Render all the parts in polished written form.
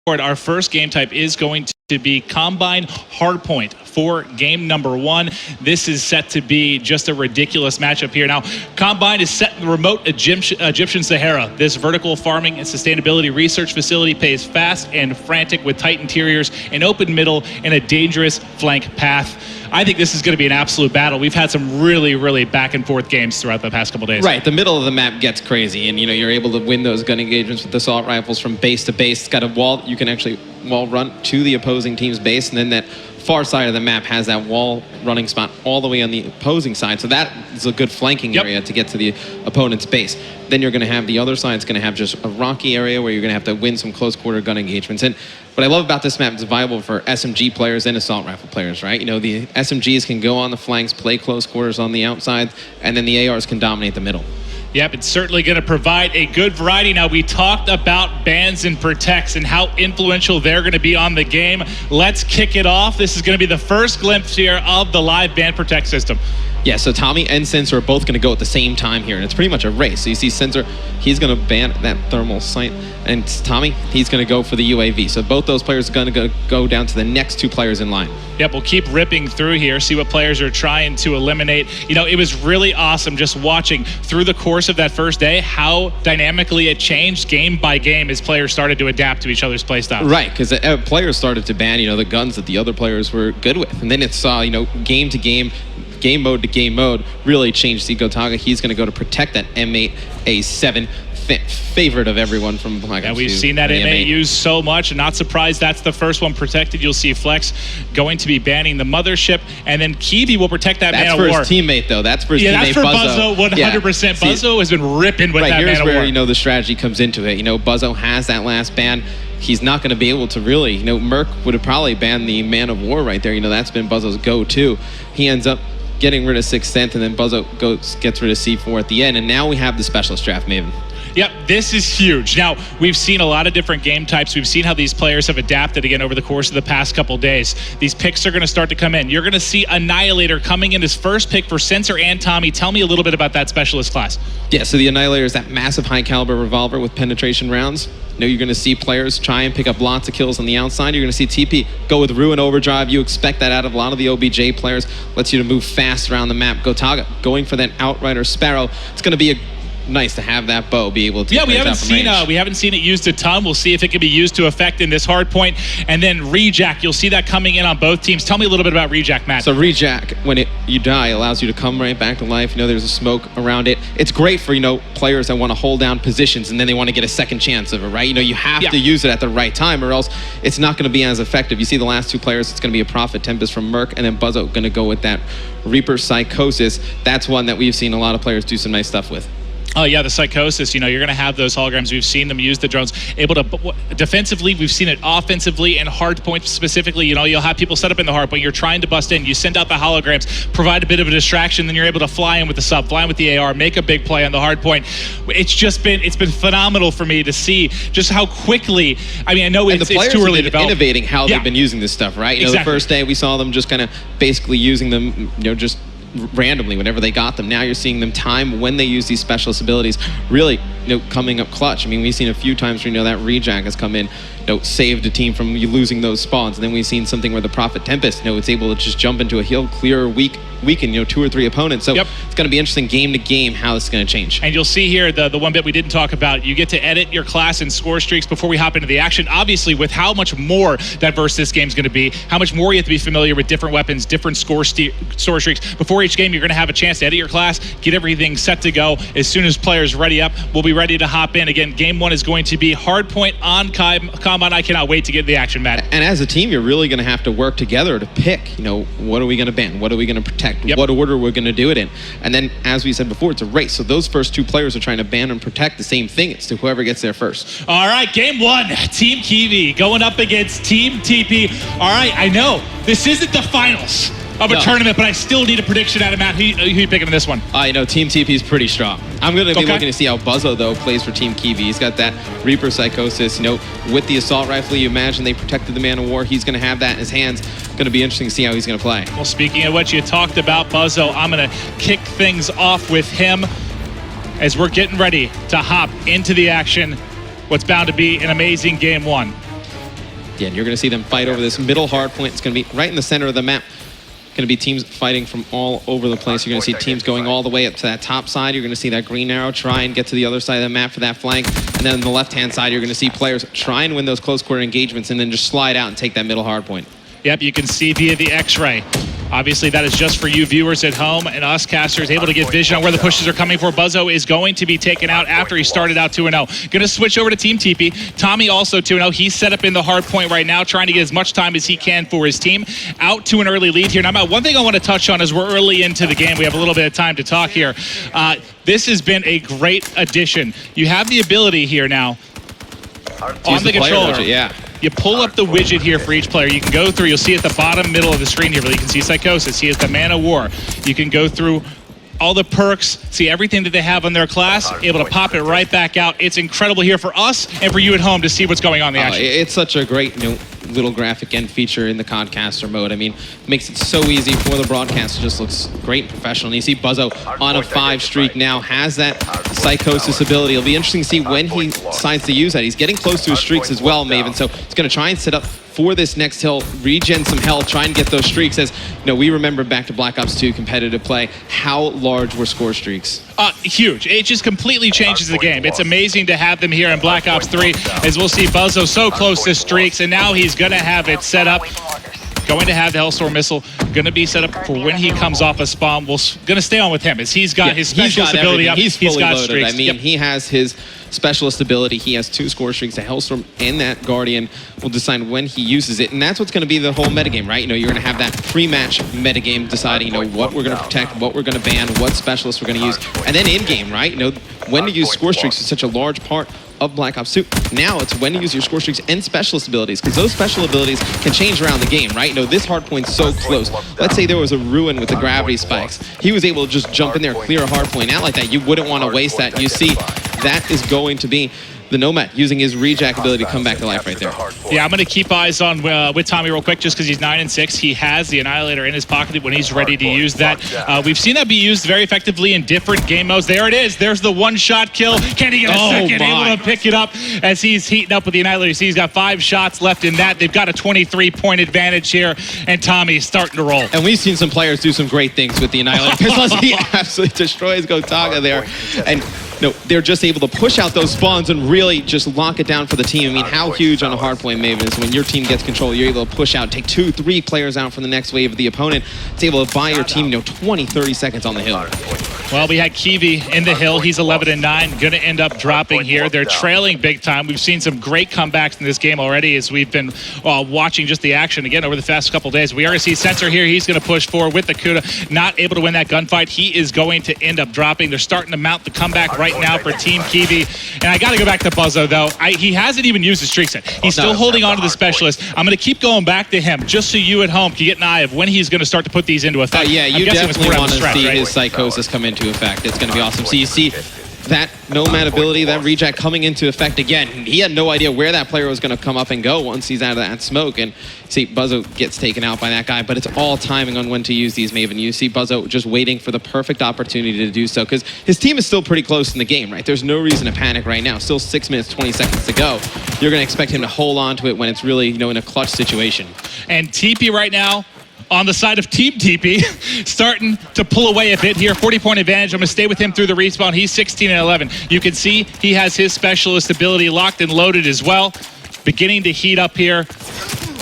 Our first game type is going to be Combine Hardpoint for game number 1. This is set to be just a ridiculous matchup here. Now, Combine is set in the remote Egyptian Sahara. This vertical farming and sustainability research facility pays fast and frantic with tight interiors, an open middle, and a dangerous flank path. I think this is going to be an absolute battle. We've had some really back and forth games throughout the past couple days. Right, the middle of the map gets crazy, and you're able to win those gun engagements with assault rifles from base to base. It's got a wall that you can actually wall run to the opposing team's base, and then that far side of the map has that wall running spot all the way on the opposing side. So that is a good flanking area to get to the opponent's base. Then you're going to have the other side. It's going to have just a rocky area where you're going to have to win some close quarter gun engagements. And what I love about this map is viable for SMG players and assault rifle players, right? The SMGs can go on the flanks, play close quarters on the outside, and then the ARs can dominate the middle. Yep, it's certainly going to provide a good variety. Now, we talked about bans and protects and how influential they're going to be on the game. Let's kick it off. This is going to be the first glimpse here of the live ban protect system. Yeah, so Tommy and Sensor are both going to go at the same time here, and it's pretty much a race. So you see Sensor, he's going to ban that thermal sight, and Tommy, he's going to go for the UAV. So both those players are going to go down to the next two players in line. Yep, we'll keep ripping through here, see what players are trying to eliminate. It was really awesome just watching through the course of that first day how dynamically it changed game by game as players started to adapt to each other's playstyles. Right, because players started to ban, the guns that the other players were good with. And then it saw, game to game, game mode to game mode, really changed. See Gotaga, he's going to go to protect that M8A7, favorite of everyone from Black Ops 2. Yeah, we've seen that M8 used so much, and not surprised that's the first one protected. You'll see Flex going to be banning the mothership, and then Kiwi will protect that man of war. That's for his teammate, though. That's for his teammate, that's for Buzzo, 100%. Yeah. Buzzo has been ripping with that man of war. Here's where, the strategy comes into it. Buzzo has that last ban. He's not going to be able to really, Merc would have probably banned the man of war right there. That's been Buzzo's go-to. He ends up getting rid of 6th Sense, and then Buzzo gets rid of C4 at the end, and now we have the specialist draft Maven. Yep, this is huge. Now, we've seen a lot of different game types. We've seen how these players have adapted again over the course of the past couple days. These picks are going to start to come in. You're going to see Annihilator coming in as first pick for Sensor and Tommy. Tell me a little bit about that specialist class. Yeah, so the Annihilator is that massive high-caliber revolver with penetration rounds. You're going to see players try and pick up lots of kills on the outside. You're going to see TP go with Ruin Overdrive. You expect that out of a lot of the OBJ players. Lets you to move fast around the map. Gotaga going for that Outrider Sparrow. It's going to be nice to have that bow be able to. Yeah, we haven't seen it used a ton. We'll see if it can be used to effect in this hard point. And then Rejack, you'll see that coming in on both teams. Tell me a little bit about Rejack, Matt. So Rejack, when you die, allows you to come right back to life. There's a smoke around it. It's great for players that want to hold down positions and then they want to get a second chance of it, right? You have to use it at the right time, or else it's not going to be as effective. You see the last two players, it's going to be a Prophet Tempest from Merc, and then Buzzo going to go with that Reaper Psychosis. That's one that we've seen a lot of players do some nice stuff with. Oh, yeah, the Psychosis, you're going to have those holograms. We've seen them use the drones. Able to, defensively, we've seen it offensively and hardpoint specifically. You'll have people set up in the hardpoint. You're trying to bust in. You send out the holograms, provide a bit of a distraction, then you're able to fly in with the sub, fly in with the AR, make a big play on the hardpoint. It's been phenomenal for me to see just how quickly, I know it's too early to develop. Innovating how they've been using this stuff, right? The first day we saw them just kind of basically using them, just randomly whenever they got them. Now you're seeing them time when they use these specialist abilities really coming up clutch. We've seen a few times where that Rejack has come in, saved a team from losing those spawns, and then we've seen something where the Prophet Tempest it's able to just jump into a hill, clear, weaken 2 or 3 opponents. So it's going to be interesting game to game how this is going to change. And you'll see here the one bit we didn't talk about. You get to edit your class and score streaks before we hop into the action. Obviously, with how much more diverse this game's going to be, how much more you have to be familiar with different weapons, different score streaks. Before each game, you're going to have a chance to edit your class, get everything set to go. As soon as players ready up, we'll be ready to hop in. Again, game 1 is going to be Hardpoint on Combine. I cannot wait to get the action, Matt. And as a team, you're really going to have to work together to pick, what are we going to ban? What are we going to protect? What order we're going to do it in? And then, as we said before, it's a race. So those first 2 players are trying to ban and protect the same thing. It's to whoever gets there first. All right, game 1, Team Kiwi going up against Team TP. All right, I know this isn't the finals of a tournament, but I still need a prediction out of Matt. Who you picking in this one? Team TP is pretty strong. I'm going to be looking to see how Buzzo, though, plays for Team Kiwi. He's got that Reaper Psychosis. With the assault rifle, you imagine they protected the man of war. He's going to have that in his hands. Going to be interesting to see how he's going to play. Well, speaking of what you talked about, Buzzo, I'm going to kick things off with him as we're getting ready to hop into the action. What's bound to be an amazing game 1. Yeah, and you're going to see them fight over this middle hard point. It's going to be right in the center of the map. Going to be teams fighting from all over the place. You're going to see teams going all the way up to that top side. You're going to see that green arrow try and get to the other side of the map for that flank. And then on the left-hand side, you're going to see players try and win those close quarter engagements and then just slide out and take that middle hard point. Yep, you can see via the X-ray. Obviously, that is just for you viewers at home, and us casters able to get vision on where the pushes are coming for. Buzzo is going to be taken out after he started out 2-0. Going to switch over to Team TP. Tommy also 2-0. He's set up in the hard point right now, trying to get as much time as he can for his team. Out to an early lead here. Now, one thing I want to touch on is we're early into the game. We have a little bit of time to talk here. This has been a great addition. You have the ability here now on the controller. Yeah. You pull up the widget here for each player. You can go through, you'll see at the bottom middle of the screen here, you can see Psychosis. He has the Man of War. You can go through all the perks, see everything that they have on their class, able to pop it right back out. It's incredible here for us and for you at home to see what's going on in the action. It's such a great little graphic end feature in the Codcaster mode. I mean, makes it so easy for the broadcast. It just looks great and professional. And you see Buzzo on a 5 streak now, has that Psychosis ability. It'll be interesting to see when he decides to use that. He's getting close to his streaks as well, Maven, so he's going to try and set up for this next hill, regen some health, try and get those streaks. As we remember back to Black Ops 2 competitive play, how large were score streaks? Huge. It just completely changes the game. It's amazing to have them here in Black Ops 3, as we'll see Buzzo so close to streaks, and now he's going to have it set up. Going to have the Hellstorm missile, going to be set up for when he comes off a spawn. We're going to stay on with him, as he's got his specialist ability up. He's fully got loaded. streaks. I mean, he has his specialist ability. He has 2 score streaks. The Hellstorm and that Guardian will decide when he uses it, and that's what's going to be the whole metagame, right? You're going to have that pre-match metagame deciding, what we're going to protect, what we're going to ban, what specialists we're going to use, and then in-game, right? When to use score streaks is such a large part of Black Ops 2. Now it's when to use your score streaks and specialist abilities, because those special abilities can change around the game, right? This hard point's so close. Let's say there was a ruin with the gravity spikes. He was able to just jump in there, clear a hard point out like that. You wouldn't want to waste that. You see, that is going to be the Nomad using his rejack ability to come back to life right there. Yeah, I'm going to keep eyes on with Tommy real quick, just because he's 9-6. He has the Annihilator in his pocket when he's ready to use that. We've seen that be used very effectively in different game modes. There it is. There's the one-shot kill. Can he get a second? Able to pick it up as he's heating up with the Annihilator. You see he's got 5 shots left in that. They've got a 23-point advantage here, and Tommy's starting to roll. And we've seen some players do some great things with the Annihilator, because he absolutely destroys Gotaga there. And they're just able to push out those spawns and really just lock it down for the team. I mean, how huge on a hardpoint, Maven, is when your team gets control, you're able to push out, take 2-3 players out from the next wave of the opponent. It's able to buy your team, 20, 30 seconds on the hill. Well, we had Kiwi in the hill. He's 11-9, going to end up dropping here. They're trailing big time. We've seen some great comebacks in this game already as we've been watching just the action again over the past couple days. We already see Sensor here. He's going to push forward with the Kuda. Not able to win that gunfight. He is going to end up dropping. They're starting to mount the comeback right now for Team Kiwi. And I got to go back to Buzzo, though. He hasn't even used his streak set. He's still holding on to the specialist. I'm going to keep going back to him just so you at home can get an eye of when he's going to start to put these into effect. Yeah, you definitely want to see his Psychosis come into effect. It's going to be awesome. So you see that Nomad ability, that rejack coming into effect again. He had no idea where that player was going to come up and go once he's out of that smoke. And see, Buzzo gets taken out by that guy, but it's all timing on when to use these, Maven. You see Buzzo just waiting for the perfect opportunity to do so, because his team is still pretty close in the game, right? There's no reason to panic right now. Still 6 minutes, 20 seconds to go. You're going to expect him to hold on to it when it's really, in a clutch situation. And TP right now, on the side of Team TP, starting to pull away a bit here. 40-point advantage. I'm going to stay with him through the respawn. He's 16-11. You can see he has his specialist ability locked and loaded as well. Beginning to heat up here.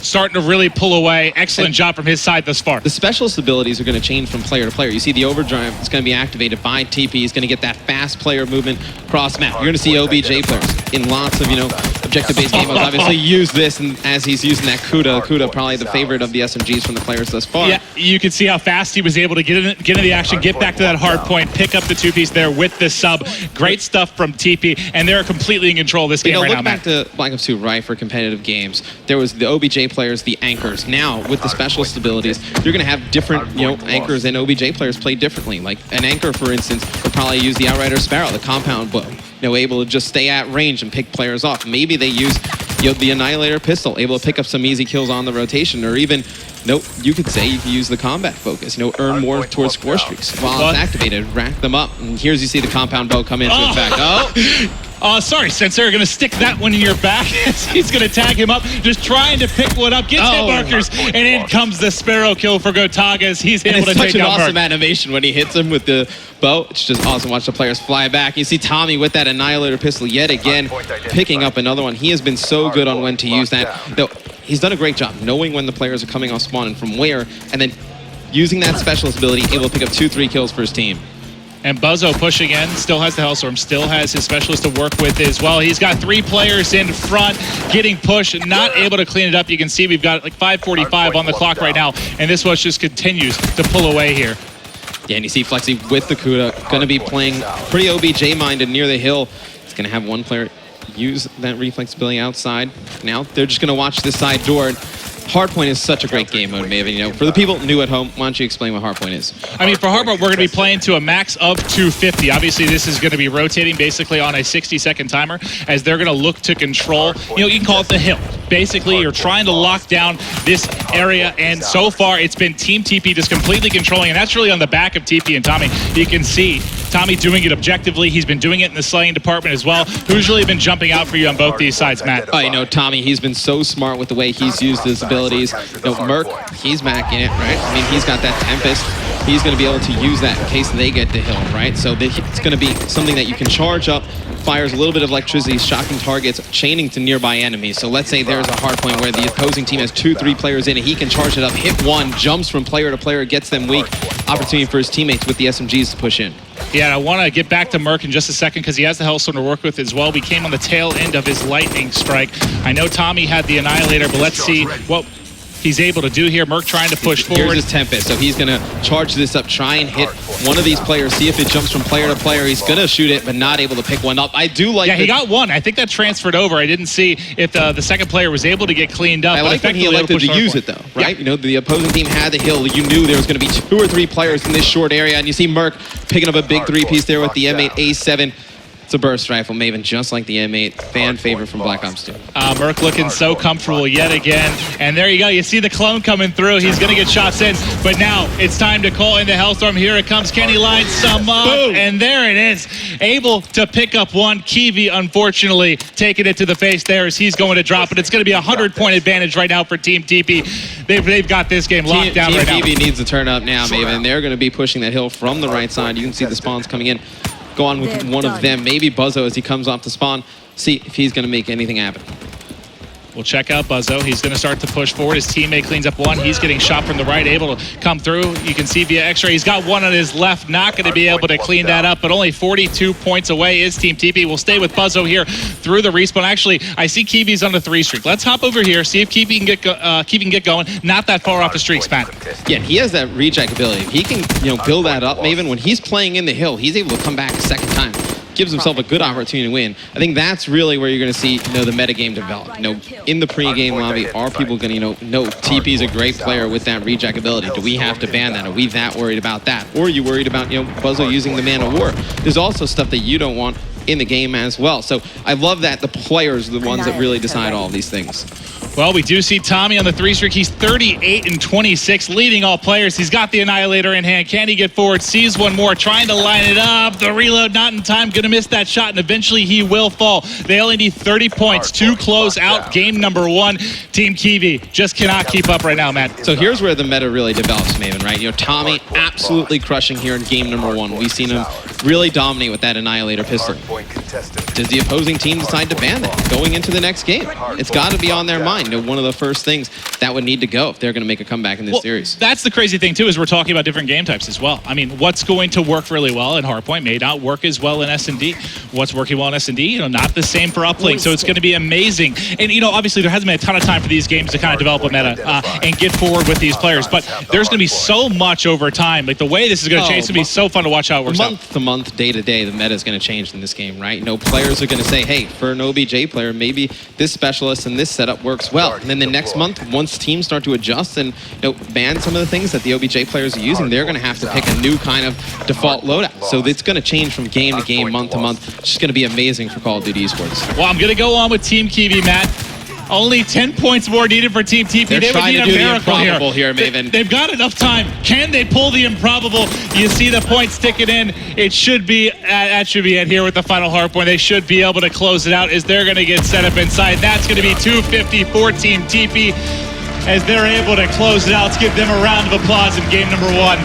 Starting to really pull away. Excellent job from his side thus far. The specialist abilities are going to change from player to player. You see the overdrive is going to be activated by TP. He's going to get that fast player movement cross map. You're going to see OBJ players in lots of, objective-based game modes obviously use this, and as he's using that Kuda probably the favorite of the SMGs from the players thus far. Yeah, you can see how fast he was able to get into the action, get back to that hard point, pick up the 2-piece there with the sub. Great stuff from TP, and they're completely in control of this game right now. Look back to Black Ops 2, right, for competitive games. There was the OBJ players, the anchors. Now, with the specialist abilities, you're going to have different, anchors and OBJ players play differently. Like an anchor, for instance, would probably use the Outrider Sparrow, the compound bow, able to just stay at range and pick players off. Maybe they use the Annihilator pistol, able to pick up some easy kills on the rotation, or even, you could say you can use the combat focus, earn more towards score streaks. While it's activated, rack them up. And here's you see the compound bow come into effect. Sorry, Sensei, going to stick that one in your back. He's going to tag him up, just trying to pick one up. Gets hit markers, and in comes the Sparrow kill for Gotaga as he's able to take down Merc. It's such an awesome animation when he hits him with the bow. It's just awesome to watch the players fly back. You see Tommy with that Annihilator pistol yet again, picking up another one. He has been so good on when to use that. Though he's done a great job knowing when the players are coming off spawn and from where, and then using that specialist ability, able to pick up 2-3 kills for his team. And Buzzo pushing in, still has the Hellstorm, still has his specialist to work with as well. He's got 3 players in front, getting pushed, not able to clean it up. You can see we've got like 5:45 on the clock right now, and this one just continues to pull away here. Yeah, and you see Flexi with the Kuda, going to be playing pretty OBJ-minded near the hill. He's going to have one player use that reflex ability outside. Now they're just going to watch this side door. Hardpoint is such a great game mode, Maven. You know, for the people new at home, why don't you explain what Hardpoint is? I mean, for Hardpoint, we're going to be playing to a max of 250. Obviously, this is going to be rotating basically on a 60-second timer as they're going to look to control, you know, you can call it the hill. Basically, you're trying to lock down this area, and so far, it's been Team TP just completely controlling, and that's really on the back of TP and Tommy. You can see Tommy doing it objectively. He's been doing it in the slaying department as well. Who's really been jumping out for you on both these sides, Matt? Oh, you know, Tommy, he's been so smart with the way he's used his abilities. You know, Merc, he's macking it, right? I mean, he's got that Tempest. He's going to be able to use that in case they get the hill, right? So it's going to be something that you can charge up, fires a little bit of electricity, shocking targets, chaining to nearby enemies. So let's say there's a hard point where the opposing team has 2-3 players in it. He can charge it up, hit one, jumps from player to player, gets them weak. Opportunity for his teammates with the SMGs to push in. Yeah, I want to get back to Merc in just a second because he has the Hellstorm to work with as well. We came on the tail end of his Lightning Strike. I know Tommy had the Annihilator, but let's see what he's able to do here. Merc trying to push forward. Here's his Tempest, so he's going to charge this up, try and hit one of these players, see if it jumps from player to player. He's going to shoot it, but not able to pick one up. I do like. Yeah, he got one. I think that transferred over. I didn't see if the second player was able to get cleaned up. I like when he elected to use it, though, right? Yeah. You know, the opposing team had the hill. You knew there was going to be 2 or 3 players in this short area, and you see Merc picking up a big 3-piece there with the M8 A7. It's a burst rifle, Maven, just like the M8, fan favorite from Black Ops 2. Merc looking so comfortable yet again. And there you go. You see the clone coming through. He's going to get shots in. But now it's time to call in the Hellstorm. Here it comes. Can he line some up? Boom. And there it is. Able to pick up one. Kiwi, unfortunately, taking it to the face there as he's going to drop it. It's going to be a 100-point advantage right now for Team TP. They've got this game locked down right now. Team TP needs to turn up now, Maven. They're going to be pushing that hill from the right side. You can see the spawns coming in. Go on with one of them, maybe Buzzo as he comes off the spawn, see if he's going to make anything happen. We'll check out Buzzo. He's going to start to push forward. His teammate cleans up one. He's getting shot from the right, able to come through. You can see via X-ray. He's got one on his left. Not going to be able to clean that up, but only 42 points away is Team TP. We'll stay with Buzzo here through the respawn. Actually, I see Kiwi's on the 3 streak. Let's hop over here, see if Kiwi can get going. Not that far off the streak span. Yeah, he has that reject ability. He can, you know, build that up, Maven. When he's playing in the hill, he's able to come back a second time. Gives himself a good opportunity to win. I think that's really where you're going to see, you know, the metagame develop. You know, in the pre-game lobby, are people going to, know TP's a great player with that reject ability? Do we have to ban that? Are we that worried about that? Or are you worried about, you know, Buzzo using the Man of War? There's also stuff that you don't want in the game as well. So I love that the players are the ones that really decide all of these things. Well, we do see Tommy on the 3 streak. He's 38-26, leading all players. He's got the Annihilator in hand. Can he get forward? Sees one more, trying to line it up. The reload not in time, gonna miss that shot, and eventually he will fall. They only need 30 points to close out game number 1. Team Kiwi just cannot keep up right now, Matt. So here's where the meta really develops, Maven, right? You know, Tommy absolutely crushing here in game number 1. We've seen him really dominate with that Annihilator pistol. Does the opposing team decide to ban that going into the next game? It's got to be on their mind. You know, one of the first things that would need to go if they're going to make a comeback in this series. That's the crazy thing, too, is we're talking about different game types as well. I mean, what's going to work really well in Hardpoint may not work as well in S&D. What's working well in S&D, you know, not the same for Uplink. So it's going to be amazing. And, you know, obviously there hasn't been a ton of time for these games to kind of develop a meta and get forward with these players. But there's going to be so much over time. Like, the way this is going to change, it's going to be so fun to watch how it works out. Month to month, day to day, the meta is going to change in this game, right? You know, players are going to say, hey, for an OBJ player, maybe this specialist and this setup works well. And then the next month, once teams start to adjust and, you know, ban some of the things that the OBJ players are using, they're going to have to pick a new kind of default loadout. So it's going to change from game to game, month to month. It's just going to be amazing for Call of Duty Esports. Well, I'm going to go on with Team Kiwi, Matt. Only 10 points more needed for Team TP. They're They would trying need to a do the miracle improbable here, Maven. They've got enough time. Can they pull the improbable? You see the points ticking in. It should be, that should be it here with the final Hardpoint. They should be able to close it out as they're going to get set up inside. That's going to be 250 for Team TP as they're able to close it out. Let's give them a round of applause in game number 1.